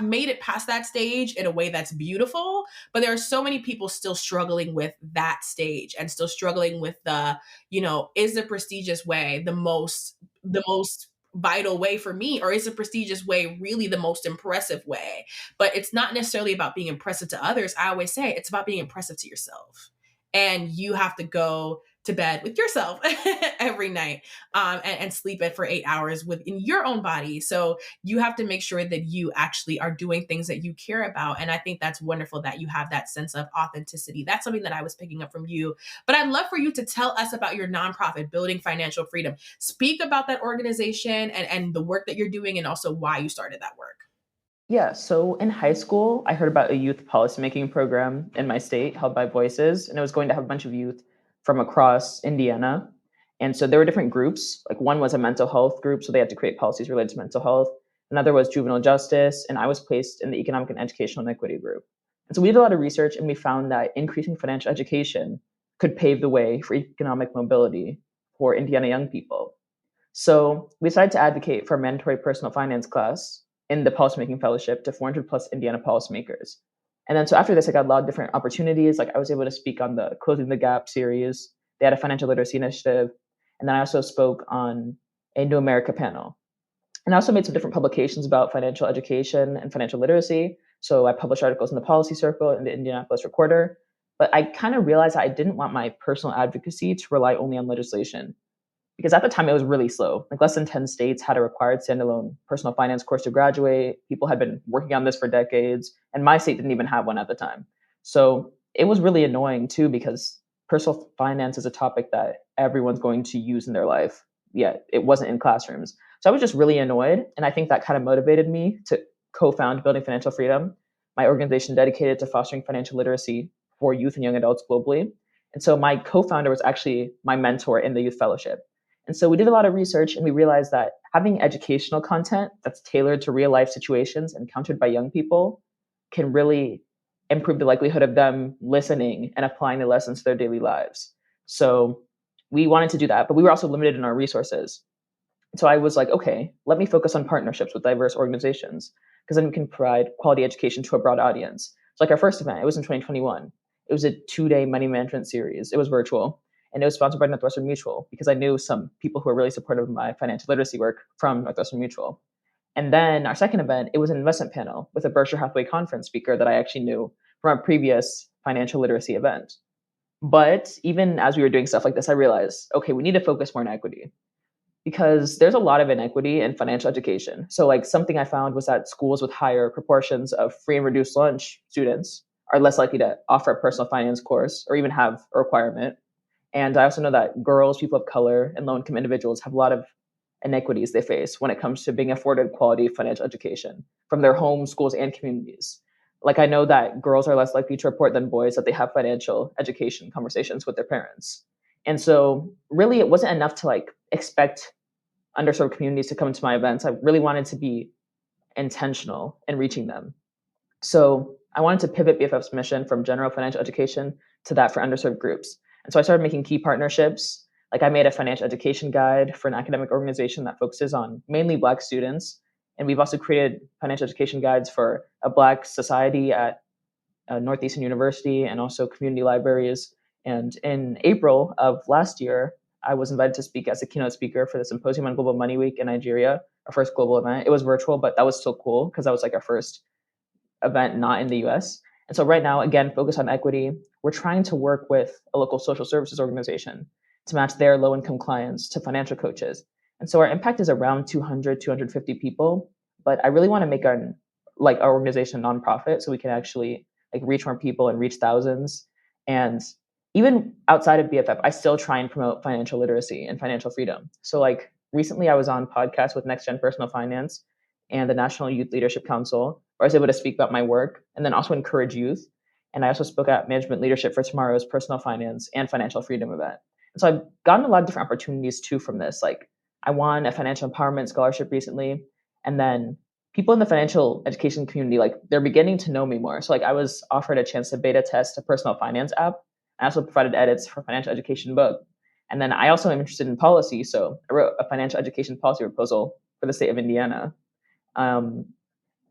made it past that stage in a way that's beautiful, but there are so many people still struggling with that stage and still struggling with is the prestigious way the most vital way for me, or is the prestigious way really the most impressive way? But it's not necessarily about being impressive to others. I always say it's about being impressive to yourself, and you have to go to bed with yourself every night, and sleep it for 8 hours within your own body. So you have to make sure that you actually are doing things that you care about. And I think that's wonderful that you have that sense of authenticity. That's something that I was picking up from you. But I'd love for you to tell us about your nonprofit, Building Financial Freedom. Speak about that organization and the work that you're doing, and also why you started that work. Yeah, so in high school, I heard about a youth policymaking program in my state held by Voices, and it was going to have a bunch of youth from across Indiana. And so there were different groups. Like one was a mental health group, so they had to create policies related to mental health. Another was juvenile justice, and I was placed in the economic and educational inequity group. And so we did a lot of research, and we found that increasing financial education could pave the way for economic mobility for Indiana young people. So we decided to advocate for a mandatory personal finance class in the policymaking fellowship to 400 plus Indiana policymakers. And then so after this, I got a lot of different opportunities. Like I was able to speak on the Closing the Gap series. They had a financial literacy initiative. And then I also spoke on a New America panel. And I also made some different publications about financial education and financial literacy. So I published articles in the Policy Circle and the Indianapolis Recorder. But I kind of realized that I didn't want my personal advocacy to rely only on legislation, because at the time it was really slow. Like less than 10 states had a required standalone personal finance course to graduate. People had been working on this for decades, and my state didn't even have one at the time. So it was really annoying too, because personal finance is a topic that everyone's going to use in their life, yet it wasn't in classrooms. So I was just really annoyed, and I think that kind of motivated me to co-found Building Financial Freedom, my organization dedicated to fostering financial literacy for youth and young adults globally. And so my co-founder was actually my mentor in the youth fellowship. And so we did a lot of research, and we realized that having educational content that's tailored to real life situations encountered by young people can really improve the likelihood of them listening and applying the lessons to their daily lives. So we wanted to do that, but we were also limited in our resources. So I was like, okay, let me focus on partnerships with diverse organizations, because then we can provide quality education to a broad audience. So like our first event, it was in 2021. It was a 2-day money management series. It was virtual, and it was sponsored by Northwestern Mutual, because I knew some people who were really supportive of my financial literacy work from Northwestern Mutual. And then our second event, it was an investment panel with a Berkshire Hathaway conference speaker that I actually knew from a previous financial literacy event. But even as we were doing stuff like this, I realized, okay, we need to focus more on equity. because there's a lot of inequity in financial education. So, like, something I found was that schools with higher proportions of free and reduced lunch students are less likely to offer a personal finance course or even have a requirement. And I also know that girls, people of color, and low income individuals have a lot of inequities they face when it comes to being afforded quality financial education from their homes, schools, and communities. Like, I know that girls are less likely to report than boys that they have financial education conversations with their parents. And so, really, it wasn't enough to like expect underserved communities to come to my events. I really wanted to be intentional in reaching them. So I wanted to pivot BFF's mission from general financial education to that for underserved groups. And so I started making key partnerships. Like, I made a financial education guide for an academic organization that focuses on mainly Black students. And we've also created financial education guides for a Black society at Northeastern University and also community libraries. And in April of last year, I was invited to speak as a keynote speaker for the Symposium on Global Money Week in Nigeria, our first global event. It was virtual, but that was still cool because that was like our first event not in the US. And so right now, again, focus on equity. We're trying to work with a local social services organization to match their low income clients to financial coaches. And so our impact is around 200, 250 people. But I really want to make our organization a nonprofit so we can actually like reach more people and reach thousands. And even outside of BFF, I still try and promote financial literacy and financial freedom. So like recently I was on podcast with Next Gen Personal Finance and the National Youth Leadership Council, where I was able to speak about my work and then also encourage youth. And I also spoke at Management Leadership for Tomorrow's Personal Finance and Financial Freedom event. And so I've gotten a lot of different opportunities too from this. Like, I won a financial empowerment scholarship recently, and then people in the financial education community, like, they're beginning to know me more. So like I was offered a chance to beta test a personal finance app. I also provided edits for a financial education book. And then I also am interested in policy. So I wrote a financial education policy proposal for the state of Indiana, um,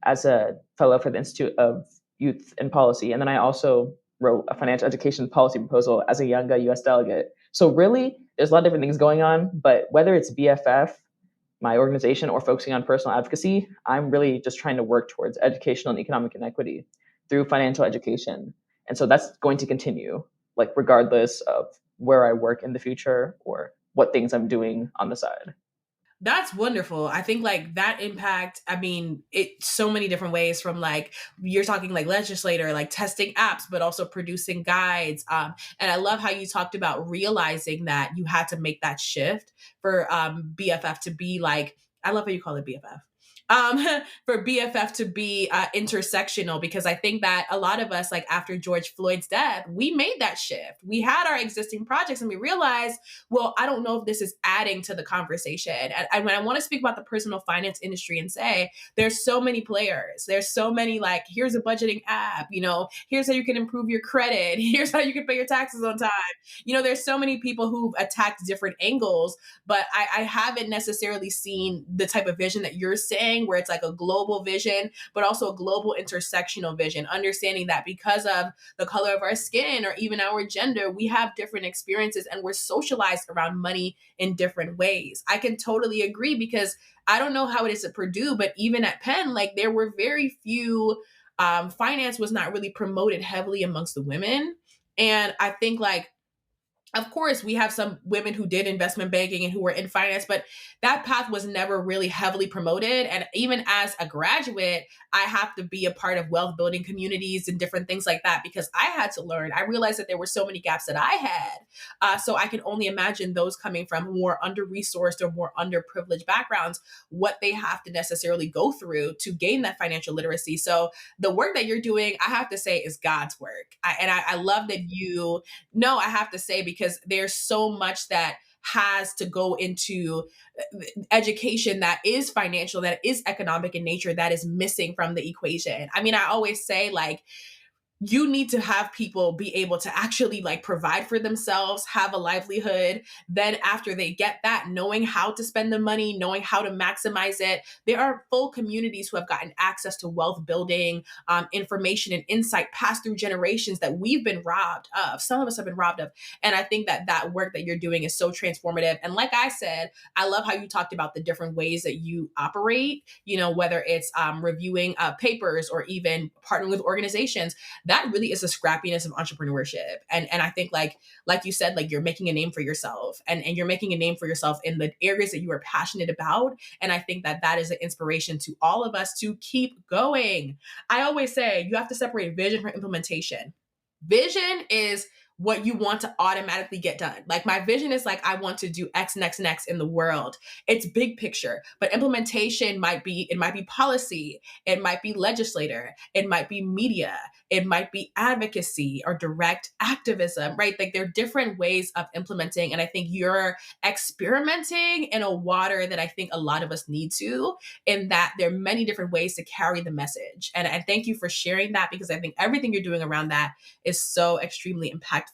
as a fellow for the Institute of Youth and Policy. And then I also wrote a financial education policy proposal as a younger US delegate. So really, there's a lot of different things going on, but whether it's BFF, my organization, or focusing on personal advocacy, I'm really just trying to work towards educational and economic inequity through financial education. And so that's going to continue, like, regardless of where I work in the future or what things I'm doing on the side. That's wonderful. I think like that impact, I mean, it so many different ways, from like you're talking like legislator, like testing apps, but also producing guides. And I love how you talked about realizing that you had to make that shift for BFF to be like, I love how you call it BFF. Um, for BFF to be intersectional, because I think that a lot of us, like after George Floyd's death, we made that shift. We had our existing projects and we realized, well, I don't know if this is adding to the conversation. And when I want to speak about the personal finance industry and say, there's so many players, there's so many, like, here's a budgeting app, here's how you can improve your credit, here's how you can pay your taxes on time. There's so many people who've attacked different angles, but I haven't necessarily seen the type of vision that you're saying, where it's like a global vision, but also a global intersectional vision, understanding that because of the color of our skin or even our gender, we have different experiences and we're socialized around money in different ways. I can totally agree, because I don't know how it is at Purdue, but even at Penn, like, there were very few, finance was not really promoted heavily amongst the women. And I think, like, of course, we have some women who did investment banking and who were in finance, but that path was never really heavily promoted. And even as a graduate, I have to be a part of wealth building communities and different things like that, because I had to learn. I realized that there were so many gaps that I had. So I can only imagine those coming from more under resourced or more underprivileged backgrounds, what they have to necessarily go through to gain that financial literacy. So the work that you're doing, I have to say, is God's work. I love that you know, I have to say, because there's so much that has to go into education that is financial, that is economic in nature, that is missing from the equation. I mean, I always say, like, you need to have people be able to actually, like, provide for themselves, have a livelihood. Then after they get that, knowing how to spend the money, knowing how to maximize it. There are full communities who have gotten access to wealth building, information and insight passed through generations that we've been robbed of. Some of us have been robbed of. And I think that that work that you're doing is so transformative. And like I said, I love how you talked about the different ways that you operate, whether it's reviewing papers or even partnering with organizations. that really is the scrappiness of entrepreneurship. And I think like you said, like you're making a name for yourself, and you're making a name for yourself in the areas that you are passionate about. And I think that that is an inspiration to all of us to keep going. I always say you have to separate vision from implementation. Vision is what you want to automatically get done. Like my vision is like, I want to do X next in the world. It's big picture, but implementation it might be policy, it might be legislator, it might be media, it might be advocacy or direct activism, right? Like there are different ways of implementing. And I think you're experimenting in a water that I think a lot of us need to, in that there are many different ways to carry the message. And thank you for sharing that, because I think everything you're doing around that is so extremely impactful.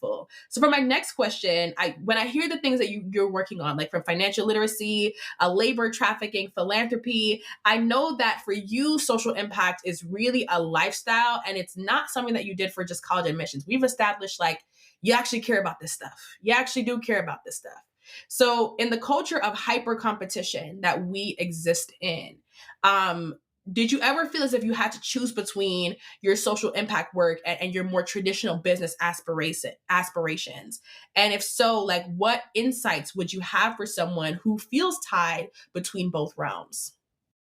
So for my next question, when I hear the things that you're working on, like from financial literacy, labor trafficking, philanthropy, I know that for you, social impact is really a lifestyle, and it's not something that you did for just college admissions. We've established like you actually care about this stuff. You actually do care about this stuff. So in the culture of hyper competition that we exist in, did you ever feel as if you had to choose between your social impact work and your more traditional business aspirations? And if so, like what insights would you have for someone who feels tied between both realms?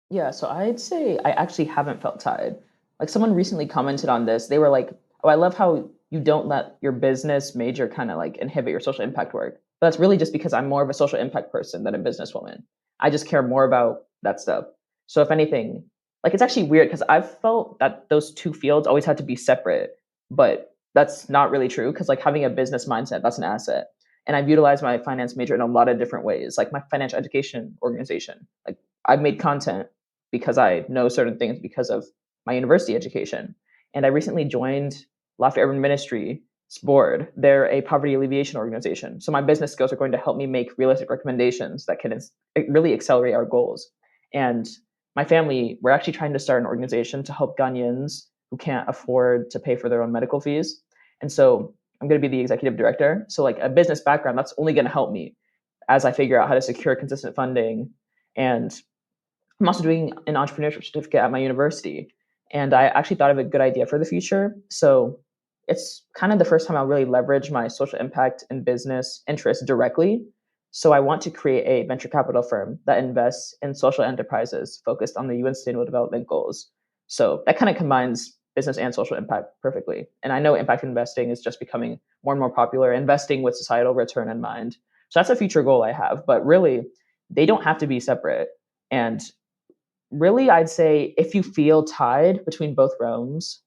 Yeah, so I'd say I actually haven't felt tied. Like someone recently commented on this. They were like, "Oh, I love how you don't let your business major kind of like inhibit your social impact work." But that's really just because I'm more of a social impact person than a businesswoman. I just care more about that stuff. So if anything, like it's actually weird because I've felt that those two fields always had to be separate, but that's not really true because like having a business mindset, that's an asset. And I've utilized my finance major in a lot of different ways, like my financial education organization. Like I've made content because I know certain things because of my university education. And I recently joined Lafayette Urban Ministry's board. They're a poverty alleviation organization. So my business skills are going to help me make realistic recommendations that can really accelerate our goals. And my family, we're actually trying to start an organization to help Ghanaians who can't afford to pay for their own medical fees. And so I'm going to be the executive director. So like a business background, that's only going to help me as I figure out how to secure consistent funding. And I'm also doing an entrepreneurship certificate at my university. And I actually thought of a good idea for the future. So it's kind of the first time I'll really leverage my social impact and business interests directly. So I want to create a venture capital firm that invests in social enterprises focused on the UN Sustainable Development Goals. So that kind of combines business and social impact perfectly. And I know impact investing is just becoming more and more popular, investing with societal return in mind. So that's a future goal I have. But really, they don't have to be separate. And really, I'd say if you feel tied between both realms,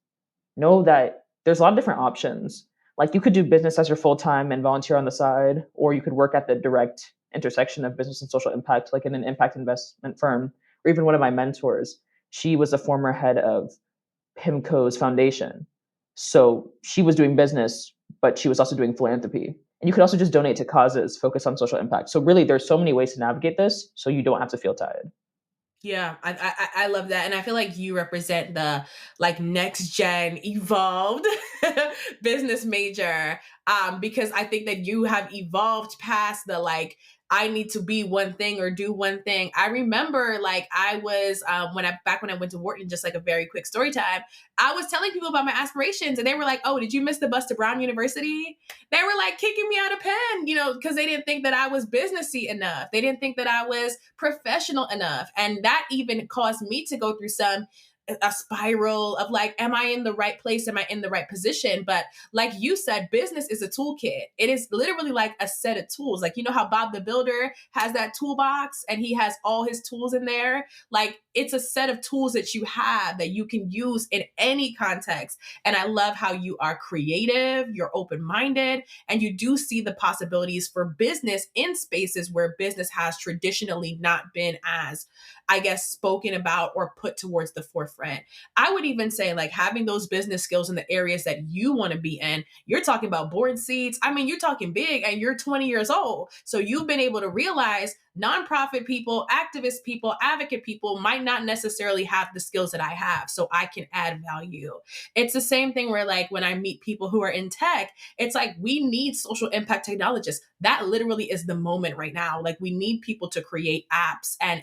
know that there's a lot of different options. Like you could do business as your full time and volunteer on the side, or you could work at the direct intersection of business and social impact, like in an impact investment firm, or even one of my mentors. She was a former head of PIMCO's foundation. So she was doing business, but she was also doing philanthropy. And you could also just donate to causes focused on social impact. So really, there's so many ways to navigate this, so you don't have to feel tired. Yeah, I love that, and I feel like you represent the like next gen evolved business major, because I think that you have evolved past the like I need to be one thing or do one thing. I remember like I was when I went to Wharton, just like a very quick story time. I was telling people about my aspirations, and they were like, "Oh, did you miss the bus to Brown University?" They were like kicking me out of Penn, because they didn't think that I was businessy enough. They didn't think that I was professional enough. And that even caused me to go through a spiral of like, am I in the right place? Am I in the right position? But like you said, business is a toolkit. It is literally like a set of tools. Like, you know how Bob the Builder has that toolbox and he has all his tools in there? Like, it's a set of tools that you have that you can use in any context. And I love how you are creative, you're open-minded, and you do see the possibilities for business in spaces where business has traditionally not been as, I guess, spoken about or put towards the forefront. I would even say like having those business skills in the areas that you want to be in. You're talking about board seats. I mean, you're talking big and you're 20 years old. So you've been able to realize nonprofit people, activist people, advocate people might not necessarily have the skills that I have, so I can add value. It's the same thing where like when I meet people who are in tech, it's like we need social impact technologists. That literally is the moment right now. Like we need people to create apps and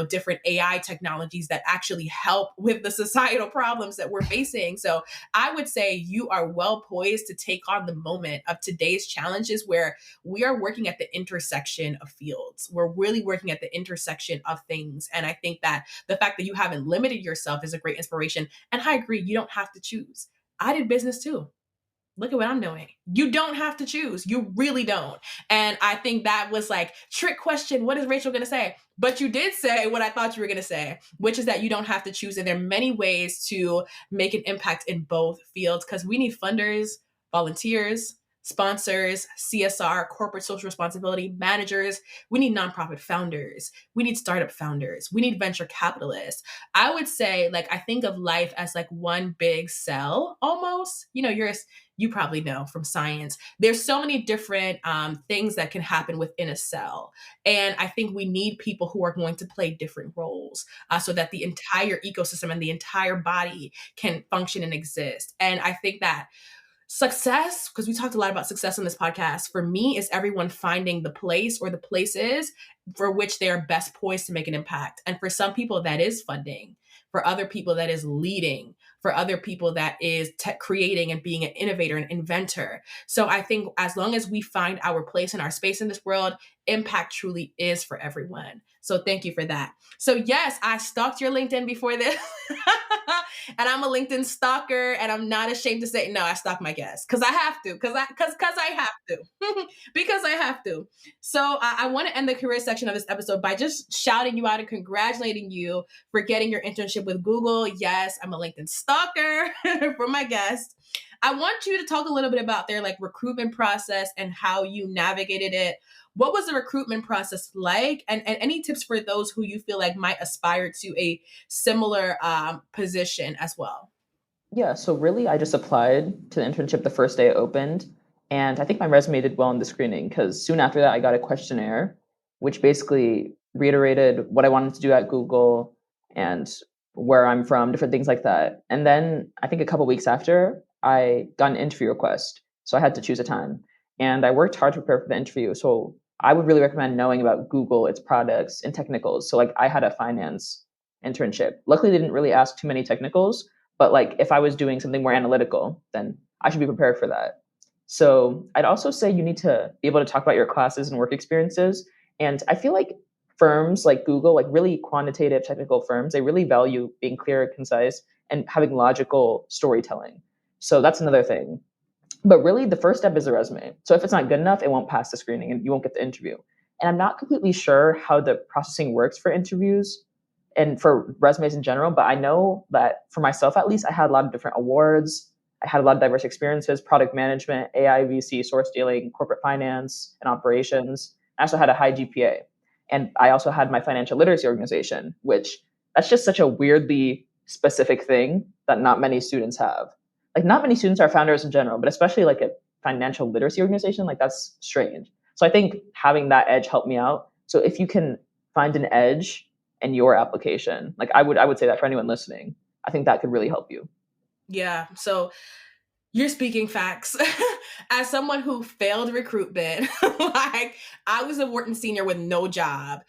different AI technologies that actually help with the societal problems that we're facing. So I would say you are well poised to take on the moment of today's challenges where we are working at the intersection of fields. We're really working at the intersection of things. And I think that the fact that you haven't limited yourself is a great inspiration. And I agree, you don't have to choose. I did business too. Look at what I'm doing. You don't have to choose. You really don't. And I think that was like trick question. What is Rachel going to say? But you did say what I thought you were going to say, which is that you don't have to choose. And there are many ways to make an impact in both fields because we need funders, volunteers, sponsors, CSR, corporate social responsibility, managers. We need nonprofit founders. We need startup founders. We need venture capitalists. I would say, like, I think of life as like one big cell almost. You probably know from science, there's so many different things that can happen within a cell. And I think we need people who are going to play different roles so that the entire ecosystem and the entire body can function and exist. And I think that success, because we talked a lot about success on this podcast, for me is everyone finding the place or the places for which they are best poised to make an impact. And for some people, that is funding. For other people, that is leading. For other people, that is creating and being an innovator, an inventor. So I think as long as we find our place and our space in this world, impact truly is for everyone. So thank you for that. So yes, I stalked your LinkedIn before this. And I'm a LinkedIn stalker, and I'm not ashamed to say, no, I stalk my guests because I have to, because I have to, because I have to. So I want to end the career section of this episode by just shouting you out and congratulating you for getting your internship with Google. Yes, I'm a LinkedIn stalker for my guests. I want you to talk a little bit about their like recruitment process and how you navigated it. What was the recruitment process like? And any tips for those who you feel like might aspire to a similar position as well? Yeah, so really, I just applied to the internship the first day it opened. And I think my resume did well in the screening because soon after that, I got a questionnaire, which basically reiterated what I wanted to do at Google and where I'm from, different things like that. And then I think a couple weeks after, I got an interview request. So I had to choose a time. And I worked hard to prepare for the interview. So I would really recommend knowing about Google, its products, and technicals. So like I had a finance internship. Luckily, they didn't really ask too many technicals, but like if I was doing something more analytical, then I should be prepared for that. So I'd also say you need to be able to talk about your classes and work experiences. And I feel like firms like Google, like really quantitative technical firms, they really value being clear, concise, and having logical storytelling. So that's another thing. But really, the first step is the resume. So if it's not good enough, it won't pass the screening and you won't get the interview. And I'm not completely sure how the processing works for interviews and for resumes in general, but I know that for myself, at least, I had a lot of different awards. I had a lot of diverse experiences, product management, AI, VC, source dealing, corporate finance, and operations. I also had a high GPA. And I also had my financial literacy organization, which that's just such a weirdly specific thing that not many students have. Like not many students are founders in general, but especially like a financial literacy organization, like that's strange. So I think having that edge helped me out. So if you can find an edge in your application, like I would say that for anyone listening, I think that could really help you. Yeah. So you're speaking facts. As someone who failed recruitment, like I was a Wharton senior with no job.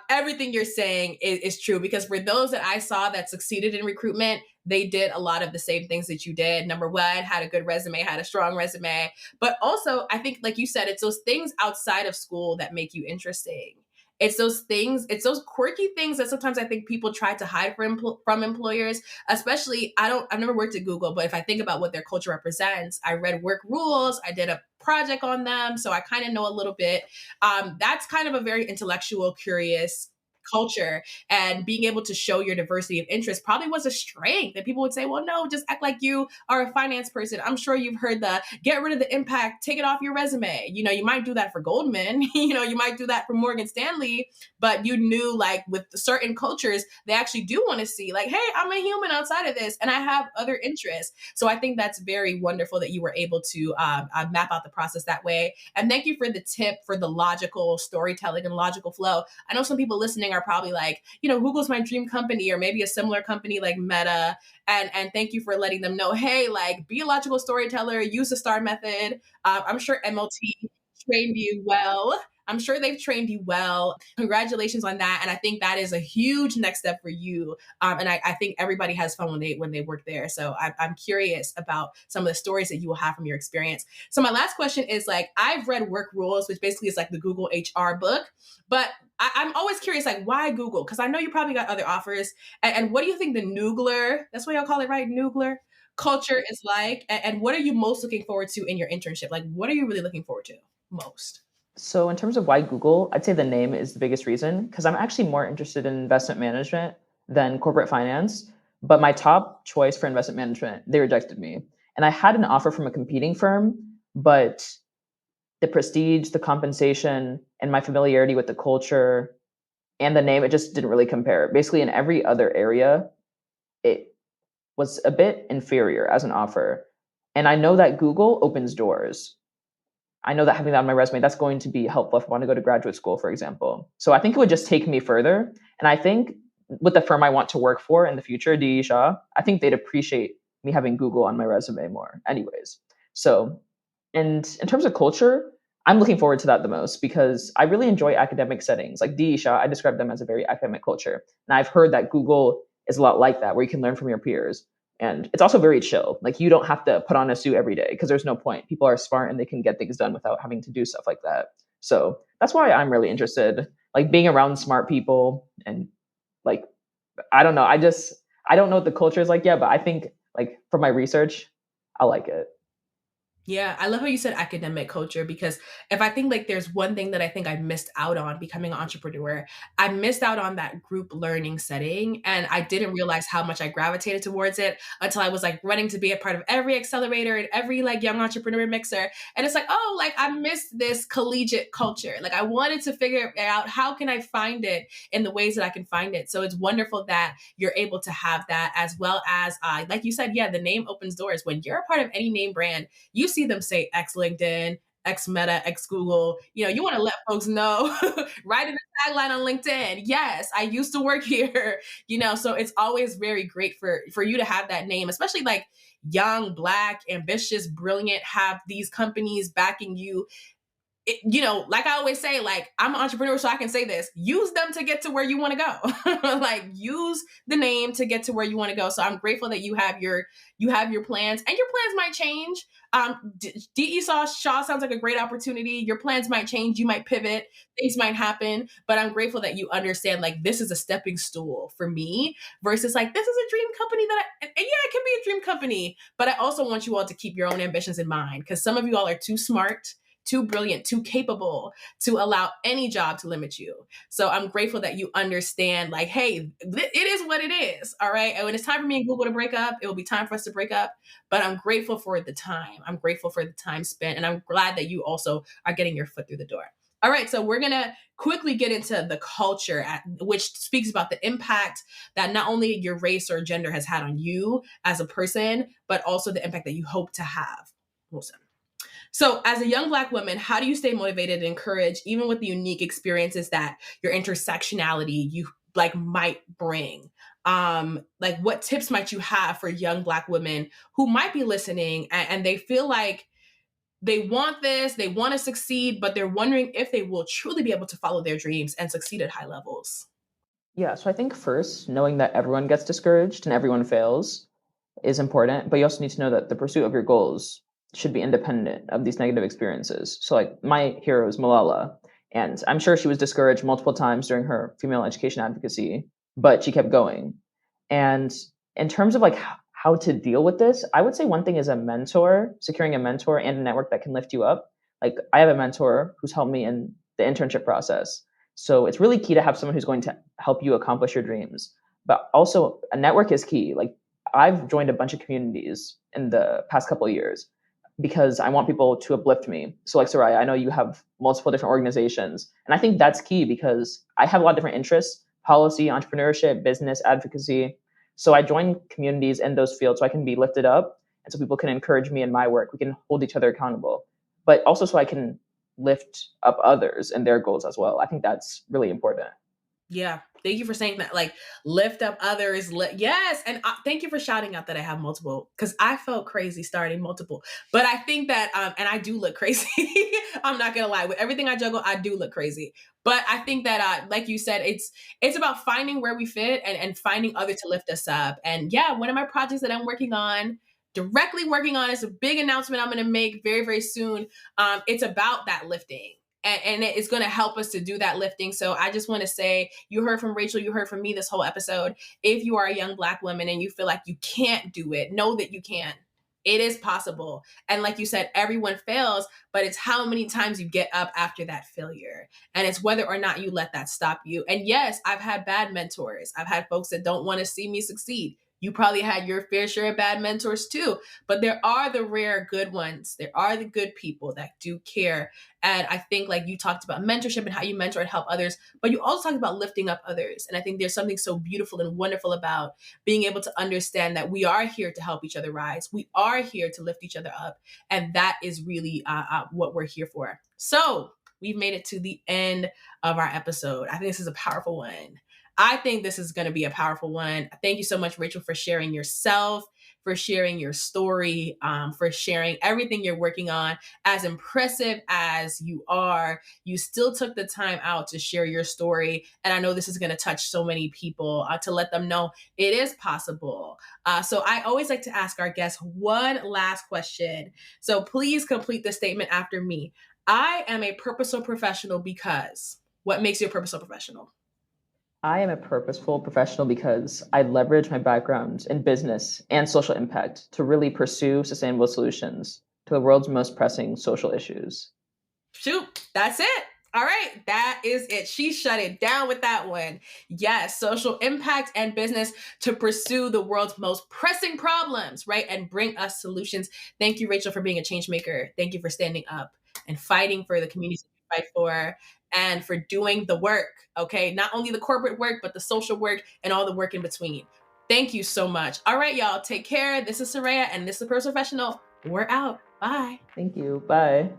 Everything you're saying is true because for those that I saw that succeeded in recruitment, they did a lot of the same things that you did. Number one, had a good resume, had a strong resume. But also, I think, like you said, it's those things outside of school that make you interesting. It's those things, it's those quirky things that sometimes I think people try to hide from employers, especially I've never worked at Google, but if I think about what their culture represents, I read work rules, I did a project on them. So I kind of know a little bit. That's kind of a very intellectual, curious culture, and being able to show your diversity of interest probably was a strength. And people would say, well, no, just act like you are a finance person. I'm sure you've heard the get rid of the impact, take it off your resume. You might do that for Goldman, you might do that for Morgan Stanley, but you knew like with certain cultures, they actually do want to see like, hey, I'm a human outside of this and I have other interests. So I think that's very wonderful that you were able to map out the process that way. And thank you for the tip for the logical storytelling and logical flow. I know some people listening are probably like, Google's my dream company, or maybe a similar company like Meta. And thank you for letting them know, hey, like be a logical storyteller, use the STAR method. I'm sure MLT trained you well. I'm sure they've trained you well. Congratulations on that. And I think that is a huge next step for you. And I think everybody has fun when they work there. So I'm curious about some of the stories that you will have from your experience. So my last question is like, I've read Work Rules, which basically is like the Google HR book, but I'm always curious, like, why Google? Because I know you probably got other offers. And what do you think the Noogler, that's what y'all call it, right? Noogler culture is like? And what are you most looking forward to in your internship? Like, what are you really looking forward to most? So in terms of why Google, I'd say the name is the biggest reason because I'm actually more interested in investment management than corporate finance. But my top choice for investment management, they rejected me. And I had an offer from a competing firm, but the prestige, the compensation, and my familiarity with the culture and the name, it just didn't really compare. Basically, in every other area, it was a bit inferior as an offer. And I know that Google opens doors. I know that having that on my resume, that's going to be helpful if I want to go to graduate school, for example. So I think it would just take me further. And I think with the firm I want to work for in the future, DE Shaw, I think they'd appreciate me having Google on my resume more anyways. So, and in terms of culture, I'm looking forward to that the most because I really enjoy academic settings. Like DE Shaw, I describe them as a very academic culture. And I've heard that Google is a lot like that, where you can learn from your peers. And it's also very chill. Like you don't have to put on a suit every day because there's no point. People are smart and they can get things done without having to do stuff like that. So that's why I'm really interested, like being around smart people and like, I don't know. I don't know what the culture is like yet, but I think like from my research, I like it. Yeah, I love how you said academic culture because if I think like there's one thing that I think I missed out on becoming an entrepreneur, I missed out on that group learning setting. And I didn't realize how much I gravitated towards it until I was like running to be a part of every accelerator and every like young entrepreneur mixer. And it's like, oh, like I missed this collegiate culture. Like I wanted to figure out how can I find it in the ways that I can find it. So it's wonderful that you're able to have that as well as, like you said, yeah, the name opens doors. When you're a part of any name brand, you see them say X LinkedIn, X Meta, X Google. You want to let folks know, write in the tagline on LinkedIn. Yes, I used to work here. So it's always very great for you to have that name, especially like young, black, ambitious, brilliant, have these companies backing you. Like I always say, like I'm an entrepreneur, so I can say this: use them to get to where you want to go. Like use the name to get to where you want to go. So I'm grateful that you have your plans, and your plans might change. DE Shaw sounds like a great opportunity. Your plans might change. You might pivot. Things might happen, but I'm grateful that you understand. Like this is a stepping stool for me versus like this is a dream company and yeah, it can be a dream company, but I also want you all to keep your own ambitions in mind because some of you all are too smart, too brilliant, too capable to allow any job to limit you. So I'm grateful that you understand, like, hey, it is what it is. All right. And when it's time for me and Google to break up, it will be time for us to break up. But I'm grateful for the time. I'm grateful for the time spent. And I'm glad that you also are getting your foot through the door. All right, so we're going to quickly get into the culture, which speaks about the impact that not only your race or gender has had on you as a person, but also the impact that you hope to have. Awesome. So, as a young Black woman, how do you stay motivated and encouraged, even with the unique experiences that your intersectionality you like might bring? Like, what tips might you have for young Black women who might be listening and they feel like they want this, they want to succeed, but they're wondering if they will truly be able to follow their dreams and succeed at high levels? Yeah. So I think first, knowing that everyone gets discouraged and everyone fails is important, but you also need to know that the pursuit of your goals should be independent of these negative experiences. So, like, my hero is Malala, and I'm sure she was discouraged multiple times during her female education advocacy, but she kept going. And in terms of like how to deal with this, I would say one thing is a mentor, securing a mentor and a network that can lift you up. Like, I have a mentor who's helped me in the internship process. So it's really key to have someone who's going to help you accomplish your dreams. But also, a network is key. Like, I've joined a bunch of communities in the past couple of years because I want people to uplift me. So, like, Soraya, I know you have multiple different organizations. And I think that's key because I have a lot of different interests: policy, entrepreneurship, business, advocacy. So I join communities in those fields so I can be lifted up. And so people can encourage me in my work. We can hold each other accountable. But also so I can lift up others and their goals as well. I think that's really important. Yeah. Thank you for saying that. Like, lift up others. Yes. And thank you for shouting out that I have multiple, because I felt crazy starting multiple. But I think that, and I do look crazy. I'm not going to lie. With everything I juggle, I do look crazy. But I think that, like you said, it's about finding where we fit and finding others to lift us up. And yeah, one of my projects that I'm directly working on, is a big announcement I'm going to make very, very soon. It's about that lifting. And it's going to help us to do that lifting. So I just want to say, you heard from Rachel, you heard from me this whole episode. If you are a young Black woman and you feel like you can't do it, know that you can. It is possible. And like you said, everyone fails, but it's how many times you get up after that failure. And it's whether or not you let that stop you. And yes, I've had bad mentors. I've had folks that don't want to see me succeed. You probably had your fair share of bad mentors too, but there are the rare good ones. There are the good people that do care. And I think, like, you talked about mentorship and how you mentor and help others, but you also talked about lifting up others. And I think there's something so beautiful and wonderful about being able to understand that we are here to help each other rise. We are here to lift each other up. And that is really what we're here for. So we've made it to the end of our episode. I think this is a powerful one. I think this is going to be a powerful one. Thank you so much, Rachel, for sharing yourself, for sharing your story, for sharing everything you're working on. As impressive as you are, you still took the time out to share your story. And I know this is going to touch so many people, to let them know it is possible. So I always like to ask our guests one last question. So please complete the statement after me. I am a purposeful professional because. What makes you a purposeful professional? I am a purposeful professional because I leverage my background in business and social impact to really pursue sustainable solutions to the world's most pressing social issues. Shoot, that's it. All right, that is it. She shut it down with that one. Yes, social impact and business to pursue the world's most pressing problems, right? And bring us solutions. Thank you, Rachel, for being a change maker. Thank you for standing up and fighting for the communities you fight for, and for doing the work, okay? Not only the corporate work, but the social work and all the work in between. Thank you so much. All right, y'all, take care. This is Soraya, and this is Personal Professional. We're out. Bye. Thank you. Bye.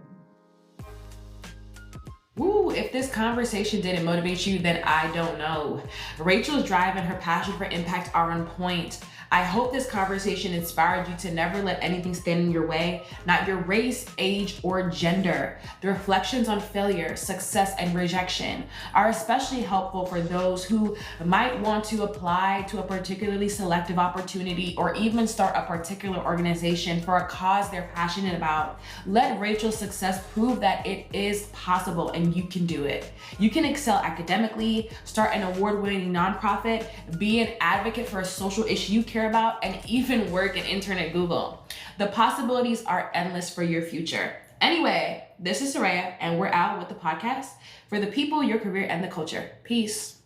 Woo, if this conversation didn't motivate you, then I don't know. Rachel's drive and her passion for impact are on point. I hope this conversation inspired you to never let anything stand in your way, not your race, age, or gender. The reflections on failure, success, and rejection are especially helpful for those who might want to apply to a particularly selective opportunity or even start a particular organization for a cause they're passionate about. Let Rachel's success prove that it is possible and you can do it. You can excel academically, start an award-winning nonprofit, be an advocate for a social issue you care about, and even work and intern at Google. The possibilities are endless for your future. Anyway, this is Soraya, and we're out with the podcast for the people, your career, and the culture. Peace.